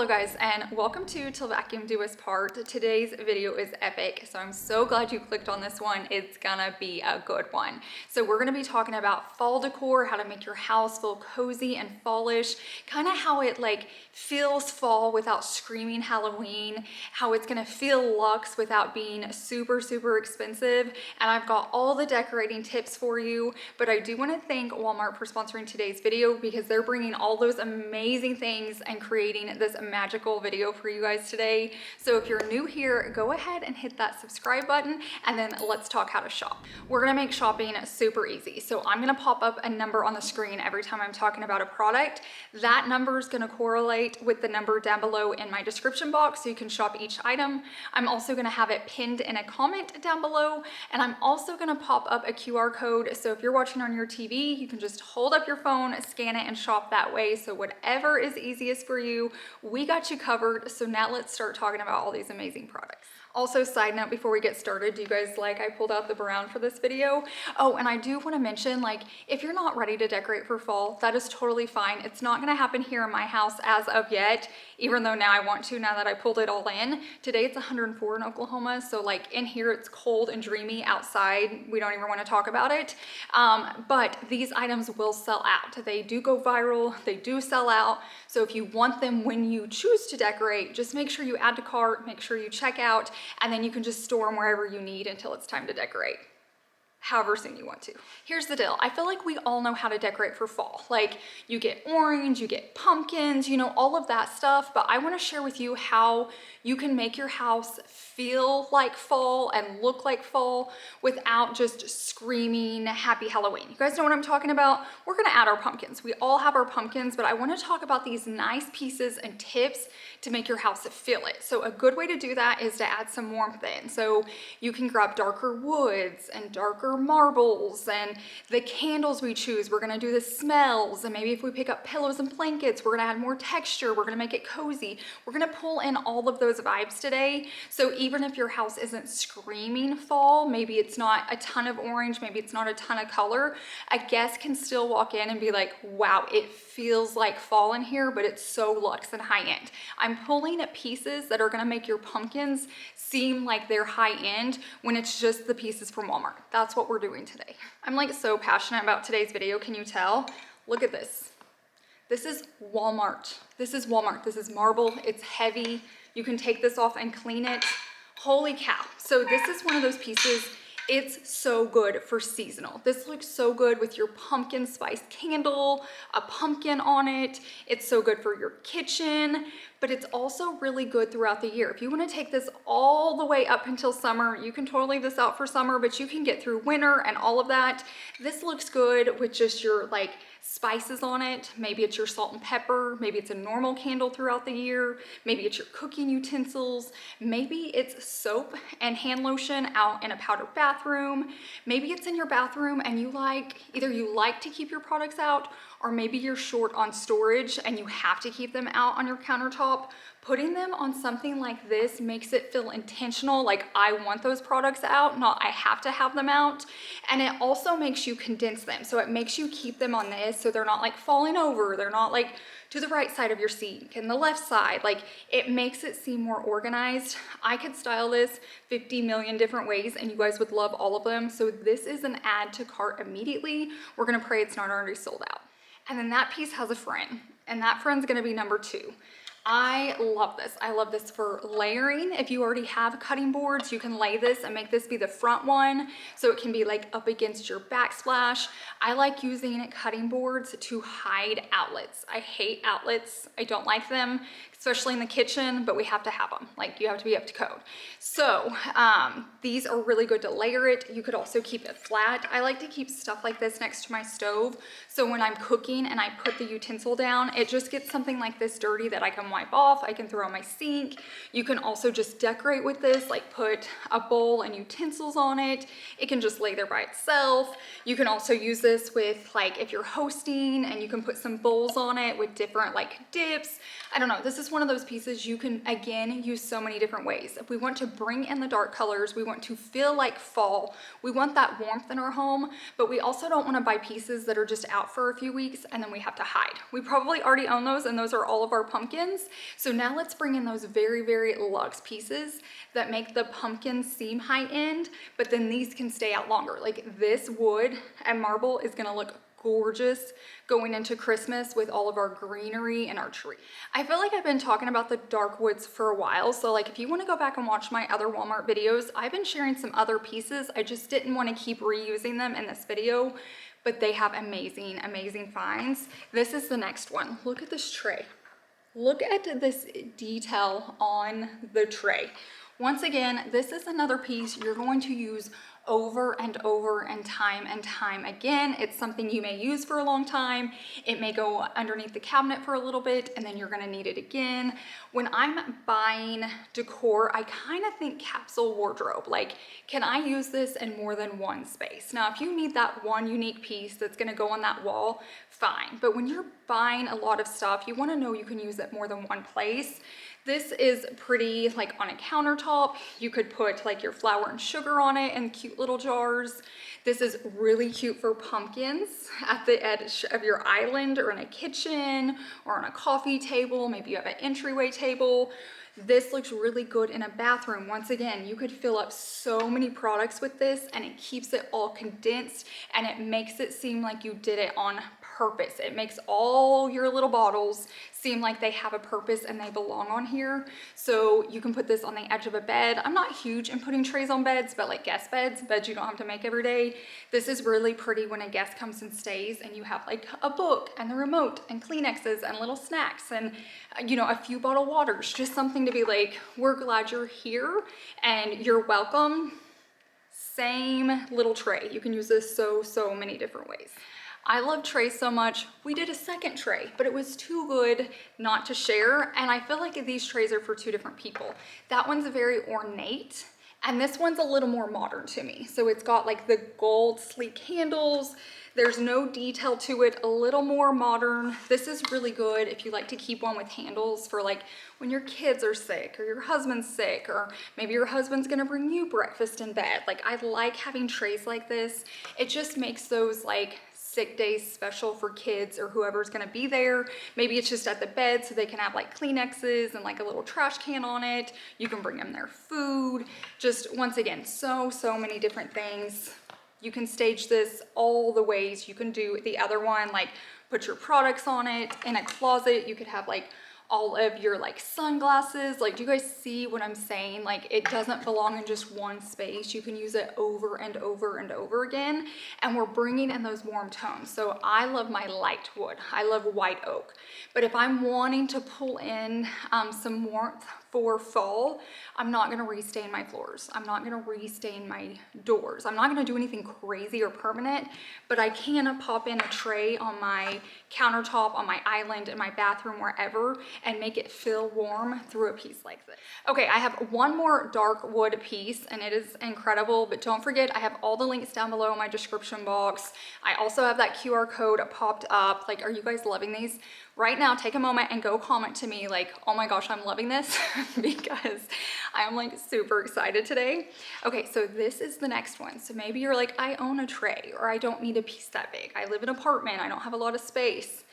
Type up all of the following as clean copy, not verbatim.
Hello guys, and welcome to Till Vacuum Do Us Part. Today's video is epic, so I'm so glad you clicked on this one. It's gonna be a good one. So we're gonna be talking about fall decor, how to make your house feel cozy and fallish, kind of how it feels fall without screaming Halloween, how it's gonna feel luxe without being super expensive. And I've got all the decorating tips for you, but I do want to thank Walmart for sponsoring today's video because they're bringing all those amazing things and creating this magical video for you guys today. So if you're new here, go ahead and hit that subscribe button, and then let's talk how to shop. We're gonna make shopping super easy. So I'm gonna pop up a number on the screen every time I'm talking about a product. That number is gonna correlate with the number down below in my description box, so you can shop each item. I'm also gonna have it pinned in a comment down below, and I'm also gonna pop up a QR code. So if you're watching on your TV, you can just hold up your phone, scan it, and shop that way. So whatever is easiest for you, we got you covered. So now let's start talking about all these amazing products. Also, side note before we get started, do you guys like I pulled out the brown for this video? Oh, and I do want to mention, if you're not ready to decorate for fall, that is totally fine. It's not going to happen here in my house as of yet, even though now I want to, now that I pulled it all in. Today it's 104 in Oklahoma, so in here it's cold and dreamy. Outside we don't even want to talk about it. But these items will sell out. They do go viral, they do sell out. So if you want them when you choose to decorate, just make sure you add to cart, make sure you check out, and then you can just store them wherever you need until it's time to decorate, however soon you want to. Here's the deal. I feel like we all know how to decorate for fall. You get orange, you get pumpkins, you know, all of that stuff. But I want to share with you how you can make your house feel like fall and look like fall without just screaming happy Halloween. You guys know what I'm talking about? We're going to add our pumpkins. We all have our pumpkins, but I want to talk about these nice pieces and tips to make your house feel it. So a good way to do that is to add some warmth in. So you can grab darker woods and darker marbles and the candles we choose. We're gonna do the smells, and maybe if we pick up pillows and blankets, we're gonna add more texture. We're gonna make it cozy. We're gonna pull in all of those vibes today. So even if your house isn't screaming fall, maybe it's not a ton of orange, maybe it's not a ton of color, a guest can still walk in and be like, wow, it feels like fall in here, but it's so luxe and high end. I'm pulling at pieces that are gonna make your pumpkins seem like they're high end when it's just the pieces from Walmart. That's what we're doing today. I'm so passionate about today's video, can you tell? Look at this. This is Walmart. This is Walmart. This is marble. It's heavy. You can take this off and clean it. Holy cow. So this is one of those pieces. It's so good for seasonal. This looks so good with your pumpkin spice candle, a pumpkin on it. It's so good for your kitchen, but it's also really good throughout the year. If you want to take this all the way up until summer, you can totally leave this out for summer, but you can get through winter and all of that. This looks good with just your spices on it. Maybe it's your salt and pepper. Maybe it's a normal candle throughout the year. Maybe it's your cooking utensils. Maybe it's soap and hand lotion out in a powder bathroom. Maybe it's in your bathroom and either you like to keep your products out, or maybe you're short on storage and you have to keep them out on your countertop. Putting them on something like this makes it feel intentional, like I want those products out, not I have to have them out. And it also makes you condense them. So it makes you keep them on this so they're not falling over, they're not to the right side of your sink and the left side. It makes it seem more organized. I could style this 50 million different ways and you guys would love all of them. So this is an add to cart immediately. We're gonna pray it's not already sold out. And then that piece has a friend, and that friend's gonna be number 2. I love this. I love this for layering. If you already have cutting boards, you can lay this and make this be the front one, so it can be up against your backsplash. I like using cutting boards to hide outlets. I hate outlets. I don't like them, especially in the kitchen, but we have to have them. You have to be up to code. So these are really good to layer it. You could also keep it flat. I like to keep stuff like this next to my stove, so when I'm cooking and I put the utensil down, it just gets something like this dirty that I can wipe off. I can throw on my sink. You can also just decorate with this, put a bowl and utensils on it. It can just lay there by itself. You can also use this with if you're hosting, and you can put some bowls on it with different dips. I don't know, this is one of those pieces you can, again, use so many different ways. If we want to bring in the dark colors, we want to feel like fall, we want that warmth in our home, but we also don't want to buy pieces that are just out for a few weeks and then we have to hide. We probably already own those, and those are all of our pumpkins. pumpkins. So now let's bring in those very, very luxe pieces that make the pumpkins seem high end, but then these can stay out longer. Like this wood and marble is gonna look gorgeous going into Christmas with all of our greenery and our tree. I feel like I've been talking about the dark woods for a while, so like if you want to go back and watch my other Walmart videos, I've been sharing some other pieces. I just didn't want to keep reusing them in this video, but they have amazing, amazing finds. This is the next one. Look at this tray. Look at this detail on the tray. Once again, this is another piece you're going to use over and over and time again. It's something you may use for a long time. It may go underneath the cabinet for a little bit and then you're gonna need it again. When I'm buying decor, I kind of think capsule wardrobe. Like, can I use this in more than one space? Now, if you need that one unique piece that's gonna go on that wall, fine. But when you're buying a lot of stuff, you wanna know you can use it more than one place. This is pretty like on a countertop. You could put like your flour and sugar on it in cute little jars. This is really cute for pumpkins at the edge of your island or in a kitchen or on a coffee table. Maybe you have an entryway table. This looks really good in a bathroom. Once again, you could fill up so many products with this and it keeps it all condensed and it makes it seem like you did it on purpose. It makes all your little bottles seem like they have a purpose and they belong on here. So you can put this on the edge of a bed. I'm not huge in putting trays on beds, but like guest beds you don't have to make every day. This is really pretty when a guest comes and stays and you have like a book and the remote and Kleenexes and little snacks and you know, a few bottled waters, just something to be like, we're glad you're here and you're welcome. Same little tray. You can use this so many different ways. I love trays so much. We did a second tray, but it was too good not to share. And I feel like these trays are for two different people. That one's very ornate and this one's a little more modern to me. So it's got like the gold sleek handles. There's no detail to it, a little more modern. This is really good if you like to keep one with handles for like when your kids are sick or your husband's sick or maybe your husband's gonna bring you breakfast in bed. Like I like having trays like this. It just makes those like sick days special for kids or whoever's gonna be there. Maybe it's just at the bed so they can have like Kleenexes and like a little trash can on it. You can bring them their food. Just once again, so many different things. You can stage this all the ways. You can do the other one, like put your products on it. In a closet, you could have like all of your like sunglasses. Like, do you guys see what I'm saying? Like, it doesn't belong in just one space. You can use it over and over and over again. And we're bringing in those warm tones. So I love my light wood. I love white oak. But if I'm wanting to pull in some warmth for fall, I'm not gonna restain my floors. I'm not gonna restain my doors. I'm not gonna do anything crazy or permanent, but I can pop in a tray on my countertop, on my island, in my bathroom, wherever, and make it feel warm through a piece like this. Okay, I have one more dark wood piece and it is incredible, but don't forget, I have all the links down below in my description box. I also have that QR code popped up. Like, are you guys loving these? Right now, take a moment and go comment to me like, oh my gosh, I'm loving this because I'm like super excited today. Okay, so this is the next one. So maybe you're like, I own a tray or I don't need a piece that big. I live in an apartment, I don't have a lot of space.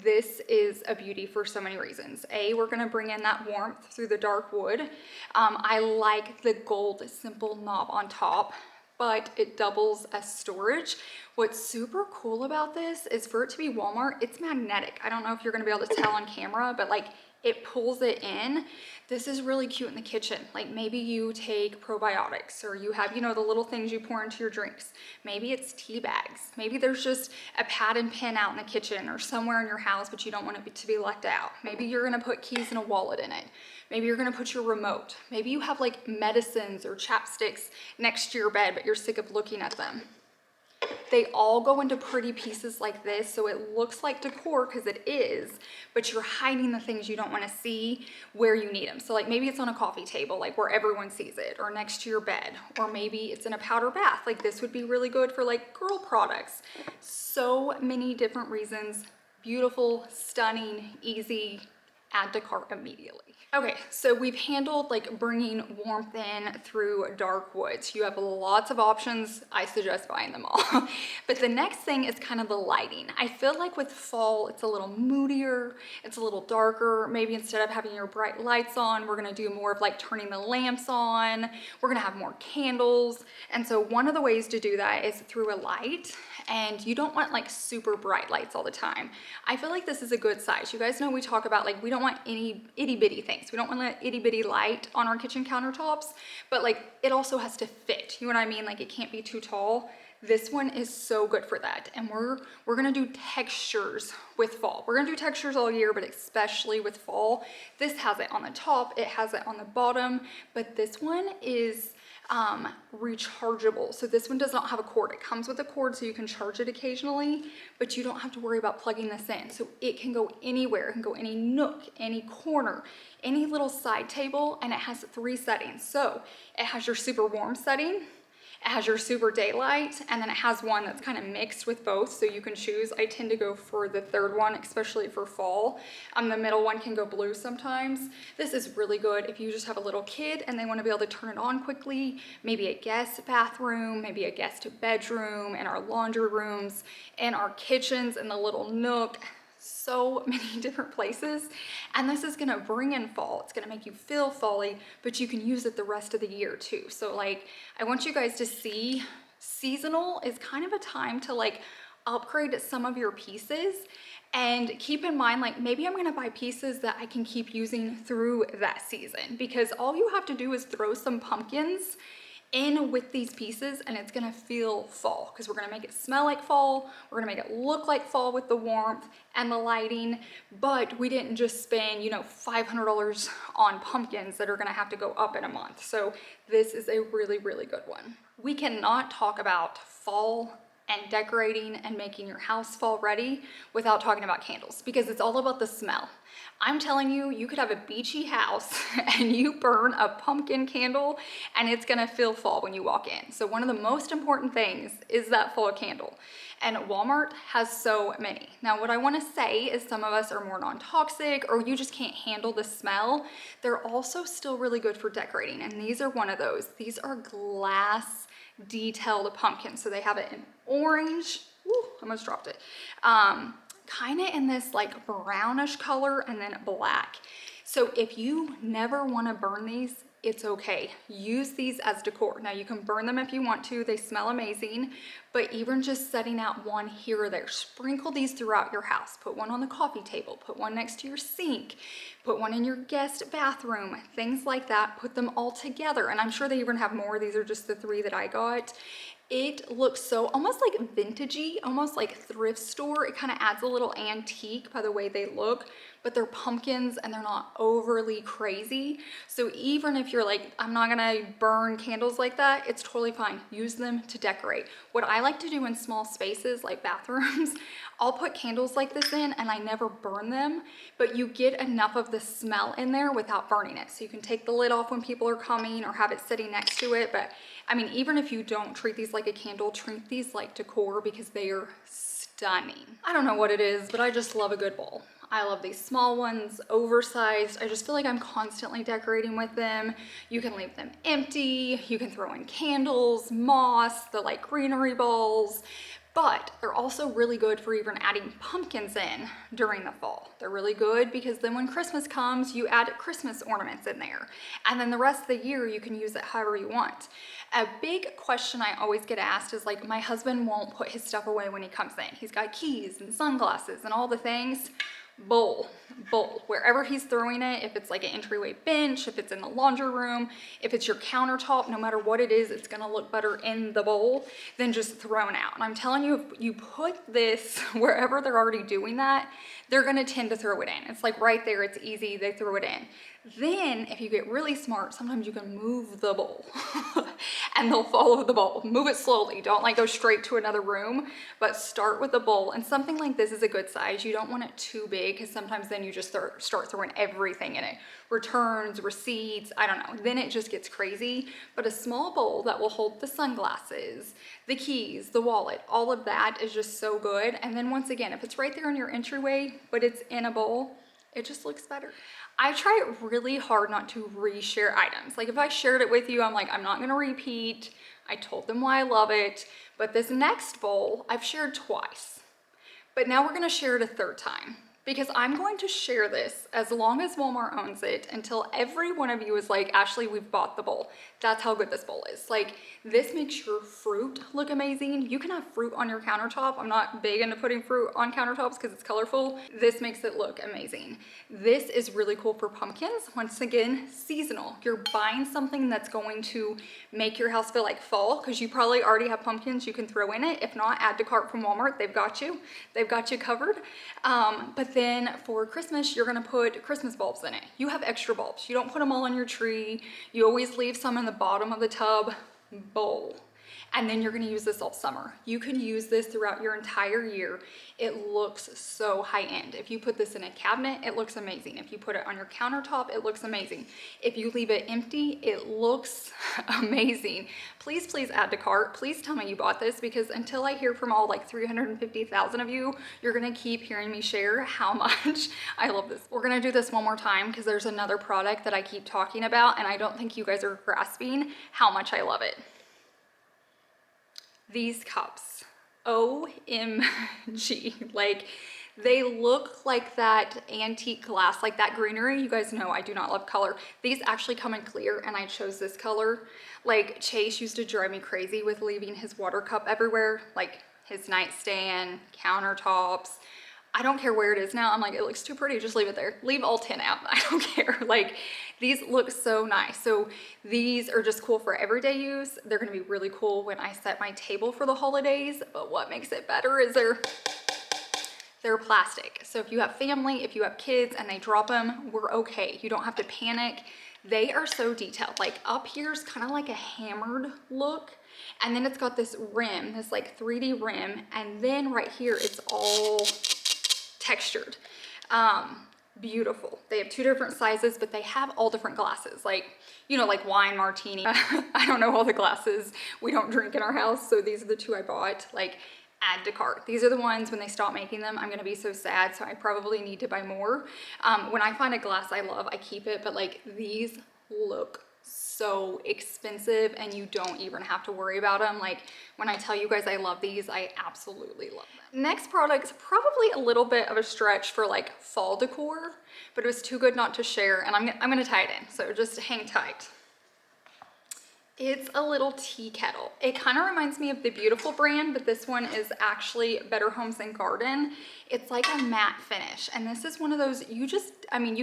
This is a beauty for so many reasons. A, we're gonna bring in that warmth through the dark wood. I like the gold simple knob on top, but it doubles as storage. What's super cool about this is for it to be Walmart, it's magnetic. I don't know if you're gonna be able to tell on camera, but like it pulls it in. This is really cute in the kitchen. Like maybe you take probiotics or you have, you know, the little things you pour into your drinks. Maybe it's tea bags. Maybe there's just a pad and pen out in the kitchen or somewhere in your house, but you don't want it to be left out. Maybe you're gonna put keys in a wallet in it. Maybe you're gonna put your remote. Maybe you have like medicines or chapsticks next to your bed, but you're sick of looking at them. They all go into pretty pieces like this, so it looks like decor because it is, but you're hiding the things you don't want to see where you need them. So like maybe it's on a coffee table, like where everyone sees it, or next to your bed, or maybe it's in a powder bath. Like this would be really good for like girl products. So many different reasons. Beautiful, stunning, easy, add to cart immediately. Okay, so we've handled like bringing warmth in through dark woods. You have lots of options. I suggest buying them all. But the next thing is kind of the lighting. I feel like with fall, it's a little moodier, it's a little darker. Maybe instead of having your bright lights on, we're gonna do more of like turning the lamps on. We're gonna have more candles. And so one of the ways to do that is through a light. And you don't want like super bright lights all the time. I feel like this is a good size. You guys know we talk about like we don't want any itty bitty things. We don't want an itty bitty light on our kitchen countertops, but like it also has to fit. You know what I mean? Like it can't be too tall. This one is so good for that. And we're gonna do textures with fall. We're gonna do textures all year, but especially with fall. This has it on the top, it has it on the bottom, but this one is rechargeable. So this one does not have a cord. It comes with a cord so you can charge it occasionally, but you don't have to worry about plugging this in. So it can go anywhere. It can go any nook, any corner, any little side table, and it has 3 settings. So it has your super warm setting, it has your super daylight, and then it has one that's kind of mixed with both, so you can choose. I tend to go for the third one, especially for fall. The middle one can go blue sometimes. This is really good if you just have a little kid and they want to be able to turn it on quickly, maybe a guest bathroom, maybe a guest bedroom, in our laundry rooms, in our kitchens, in the little nook. So many different places, and this is gonna bring in fall. It's gonna make you feel fall-y, but you can use it the rest of the year too. So like, I want you guys to see seasonal is kind of a time to like upgrade some of your pieces, and keep in mind, like maybe I'm gonna buy pieces that I can keep using through that season, because all you have to do is throw some pumpkins in with these pieces and it's gonna feel fall, because we're gonna make it smell like fall, we're gonna make it look like fall with the warmth and the lighting, but we didn't just spend, you know, $500 on pumpkins that are gonna have to go up in a month. So this is a really, really good one. We cannot talk about fall and decorating and making your house fall ready without talking about candles, because it's all about the smell. I'm telling you, you could have a beachy house and you burn a pumpkin candle and it's gonna feel fall when you walk in. So one of the most important things is that fall candle. And Walmart has so many. Now what I wanna say is some of us are more non-toxic, or you just can't handle the smell. They're also still really good for decorating, and these are one of those. These are glass detailed pumpkins. So they have it in orange, ooh, I almost dropped it. Kind of in this like brownish color, and then black. So if you never want to burn these, it's okay. Use these as decor. Now you can burn them if you want to, they smell amazing, but even just setting out one here or there, sprinkle these throughout your house. Put one on the coffee table, put one next to your sink, put one in your guest bathroom, things like that. Put them all together, and I'm sure they even have more. These are just the 3 that I got. It looks so almost like vintagey, almost like thrift store. It kind of adds a little antique by the way they look, but they're pumpkins and they're not overly crazy. So even if you're like, I'm not gonna burn candles like that, it's totally fine. Use them to decorate. What I like to do in small spaces like bathrooms, I'll put candles like this in and I never burn them, but you get enough of the smell in there without burning it. So you can take the lid off when people are coming or have it sitting next to it. But I mean, even if you don't treat these like a candle, treat these like decor, because they are stunning. I don't know what it is, but I just love a good bowl. I love these small ones, oversized. I just feel like I'm constantly decorating with them. You can leave them empty. You can throw in candles, moss, the like greenery balls, but they're also really good for even adding pumpkins in during the fall. They're really good because then when Christmas comes, you add Christmas ornaments in there. And then the rest of the year, you can use it however you want. A big question I always get asked is like, my husband won't put his stuff away when he comes in. He's got keys and sunglasses and all the things. Bowl, wherever he's throwing it, if it's like an entryway bench, if it's in the laundry room, if it's your countertop, no matter what it is, it's gonna look better in the bowl than just thrown out. And I'm telling you, if you put this wherever they're already doing that, they're gonna tend to throw it in. It's like right there, it's easy, they throw it in. Then if you get really smart, sometimes you can move the bowl and they'll follow the bowl. Move it slowly, don't like go straight to another room, but start with the bowl. And something like this is a good size. You don't want it too big because sometimes then you just start throwing everything in it. Returns, receipts, I don't know, then it just gets crazy. But a small bowl that will hold the sunglasses, the keys, the wallet, all of that is just so good. And then once again, if it's right there in your entryway, but it's in a bowl, it just looks better. I try really hard not to reshare items. Like if I shared it with you, I'm like, I'm not gonna repeat. I told them why I love it. But this next bowl, I've shared twice. But now we're gonna share it a third time, because I'm going to share this as long as Walmart owns it until every one of you is like, Ashley, we've bought the bowl. That's how good this bowl is. Like, this makes your fruit look amazing. You can have fruit on your countertop. I'm not big into putting fruit on countertops because it's colorful. This makes it look amazing. This is really cool for pumpkins. Once again, seasonal. You're buying something that's going to make your house feel like fall, because you probably already have pumpkins you can throw in it. If not, add to cart from Walmart. They've got you. They've got you covered. But then for Christmas, you're gonna put Christmas bulbs in it. You have extra bulbs. You don't put them all on your tree. You always leave some in the bottom of the tub bowl. And then you're gonna use this all summer. You can use this throughout your entire year. It looks so high end. If you put this in a cabinet, it looks amazing. If you put it on your countertop, it looks amazing. If you leave it empty, it looks amazing. Please, please add to cart. Please tell me you bought this, because until I hear from all like 350,000 of you, you're gonna keep hearing me share how much I love this. We're gonna do this one more time because there's another product that I keep talking about and I don't think you guys are grasping how much I love it. These cups, OMG, like they look like that antique glass, like that greenery. You guys know I do not love color. These actually come in clear and I chose this color. Like Chase used to drive me crazy with leaving his water cup everywhere, like his nightstand, countertops. I don't care where it is now. I'm like, it looks too pretty, just leave it there. Leave all 10 out, I don't care. Like, these look so nice. So these are just cool for everyday use. They're gonna be really cool when I set my table for the holidays, but what makes it better is they're plastic. So if you have family, if you have kids and they drop them, we're okay. You don't have to panic. They are so detailed. Like up here's kind of like a hammered look. And then it's got this rim, this like 3D rim. And then right here, it's all textured. Beautiful. They have two different sizes, but they have all different glasses, like, you know, like wine, martini. I don't know all the glasses we don't drink in our house, so these are the two I bought. Like, add to cart. These are the ones when they stop making them, I'm gonna be so sad, so I probably need to buy more. When I find a glass I love, I keep it, but like these look so expensive and you don't even have to worry about them. Like when I tell you guys I love these, I absolutely love them. Next product's probably a little bit of a stretch for like fall decor, but it was too good not to share, and I'm gonna tie it in, so just hang tight. It's a little tea kettle. It kind of reminds me of the Beautiful brand, but this one is actually Better Homes and Garden. It's like a matte finish, and this is one of those you just, I mean,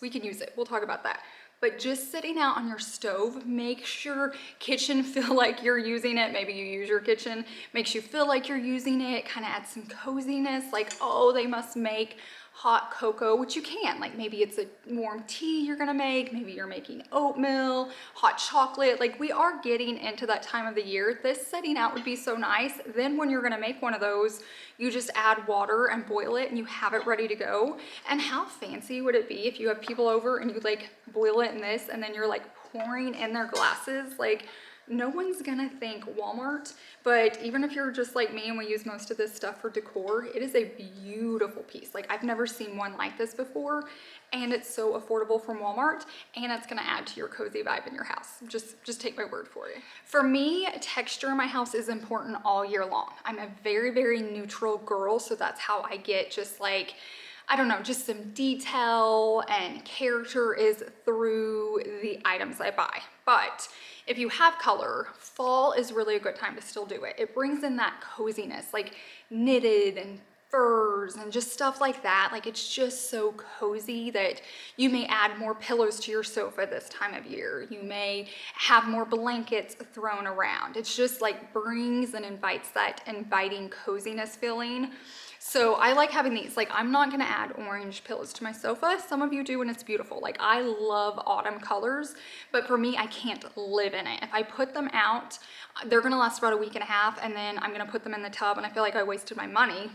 we can use it, we'll talk about that. But just sitting out on your stove makes your kitchen feel like you're using it. Maybe you use your kitchen, makes you feel like you're using it, kind of adds some coziness, like, oh, they must make hot cocoa, which you can. Like maybe it's a warm tea you're gonna make, maybe you're making oatmeal, hot chocolate. Like we are getting into that time of the year. This setting out would be so nice. Then when you're gonna make one of those, you just add water and boil it and you have it ready to go. And how fancy would it be if you have people over and you like boil it in this and then you're like pouring in their glasses? Like, no one's gonna think Walmart, but even if you're just like me and we use most of this stuff for decor, it is a beautiful piece. Like I've never seen one like this before, and it's so affordable from Walmart, and it's gonna add to your cozy vibe in your house. Just take my word for it. For me, texture in my house is important all year long. I'm a very, very neutral girl, so that's how I get just like, I don't know, just some detail and character is through the items I buy. But if you have color, fall is really a good time to still do it. It brings in that coziness, like knitted and furs and just stuff like that. Like it's just so cozy that you may add more pillows to your sofa this time of year. You may have more blankets thrown around. It's just like brings and invites that inviting coziness feeling. So I like having these. Like I'm not gonna add orange pillows to my sofa. Some of you do and it's beautiful. Like I love autumn colors, but for me, I can't live in it. If I put them out, they're gonna last about a week and a half, and then I'm gonna put them in the tub and I feel like I wasted my money,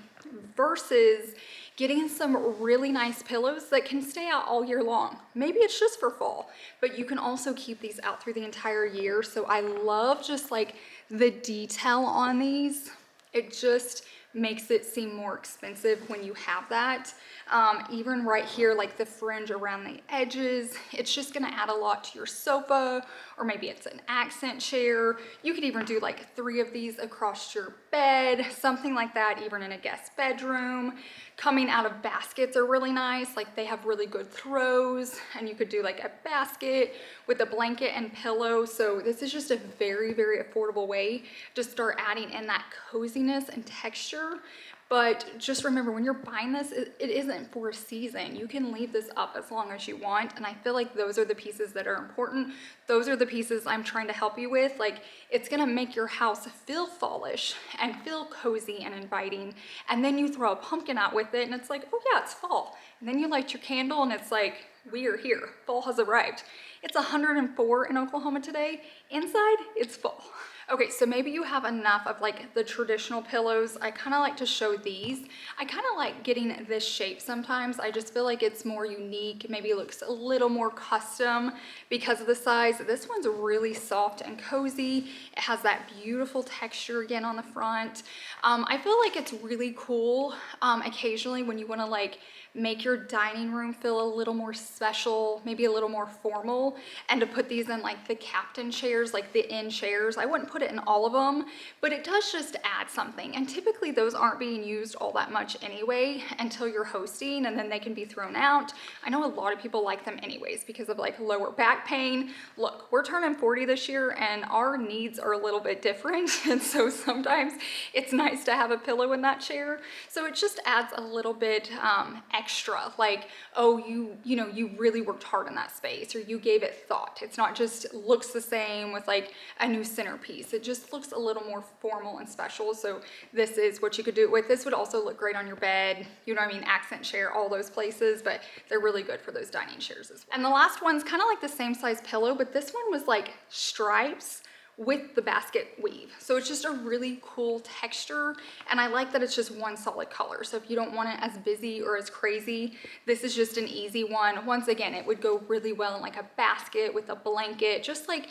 versus getting some really nice pillows that can stay out all year long. Maybe it's just for fall, but you can also keep these out through the entire year. So I love just like the detail on these. It just makes it seem more expensive when you have that. Even right here, like the fringe around the edges, it's just gonna add a lot to your sofa, or maybe it's an accent chair. You could even do like 3 of these across your bed, something like that, even in a guest bedroom. Coming out of baskets are really nice. Like they have really good throws, and you could do like a basket with a blanket and pillow. So this is just a very, very affordable way to start adding in that coziness and texture. But just remember, when you're buying this, it isn't for a season. You can leave this up as long as you want. And I feel like those are the pieces that are important. Those are the pieces I'm trying to help you with. Like, it's gonna make your house feel fallish and feel cozy and inviting. And then you throw a pumpkin out with it and it's like, oh yeah, it's fall. And then you light your candle and it's like, we are here, fall has arrived. It's 104 in Oklahoma today. Inside, it's fall. Okay, so maybe you have enough of like the traditional pillows. I kind of like to show these. I kind of like getting this shape sometimes. I just feel like it's more unique, maybe looks a little more custom because of the size. This one's really soft and cozy. It has that beautiful texture again on the front. I feel like it's really cool occasionally when you want to like make your dining room feel a little more special, maybe a little more formal, and to put these in like the captain chairs, like the end chairs. I wouldn't put it in all of them, but it does just add something. And typically those aren't being used all that much anyway until you're hosting, and then they can be thrown out. I know a lot of people like them anyways because of like lower back pain. Look, we're turning 40 this year and our needs are a little bit different. And so sometimes it's nice to have a pillow in that chair. So it just adds a little bit extra, like, oh, you know, you really worked hard in that space, or you gave it thought. It's not just looks the same with like a new centerpiece. It just looks a little more formal and special. So this is what you could do it with. This would also look great on your bed, you know what I mean, accent chair, all those places, but they're really good for those dining chairs as well. And the last one's kind of like the same size pillow, but this one was like stripes with the basket weave. So it's just a really cool texture, and I like that it's just one solid color. So if you don't want it as busy or as crazy, this is just an easy one. Once again, it would go really well in like a basket with a blanket, just like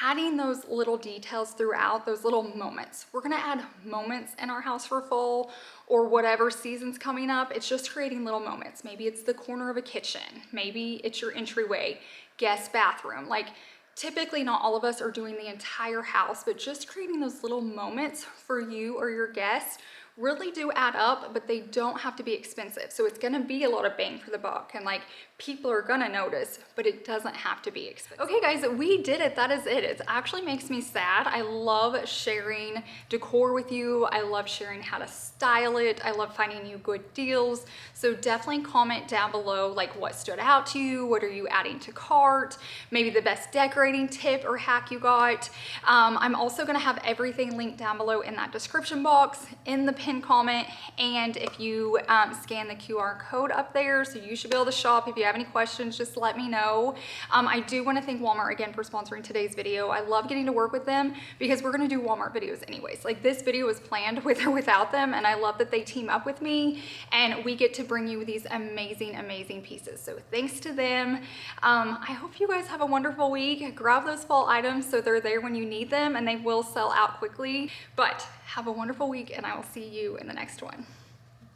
adding those little details throughout, those little moments. We're gonna add moments in our house for fall or whatever season's coming up. It's just creating little moments. Maybe it's the corner of a kitchen, maybe it's your entryway, guest bathroom. Like, typically not all of us are doing the entire house, but just creating those little moments for you or your guests really do add up, but they don't have to be expensive. So it's gonna be a lot of bang for the buck, and like people are gonna notice, but it doesn't have to be expensive. Okay guys, we did it, that is it. It actually makes me sad. I love sharing decor with you. I love sharing how to style it. I love finding you good deals. So definitely comment down below like what stood out to you, what are you adding to cart, maybe the best decorating tip or hack you got. I'm also gonna have everything linked down below in that description box, in the pinned comment, and if you scan the QR code up there, so you should be able to shop. If you have any questions, just let me know. I do want to thank Walmart again for sponsoring today's video. I love getting to work with them because we're going to do Walmart videos anyways. Like, this video was planned with or without them, and I love that they team up with me and we get to bring you these amazing, amazing pieces. So thanks to them. I hope you guys have a wonderful week. Grab those fall items so they're there when you need them, and they will sell out quickly. But have a wonderful week, and I will see you in the next one.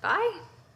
Bye.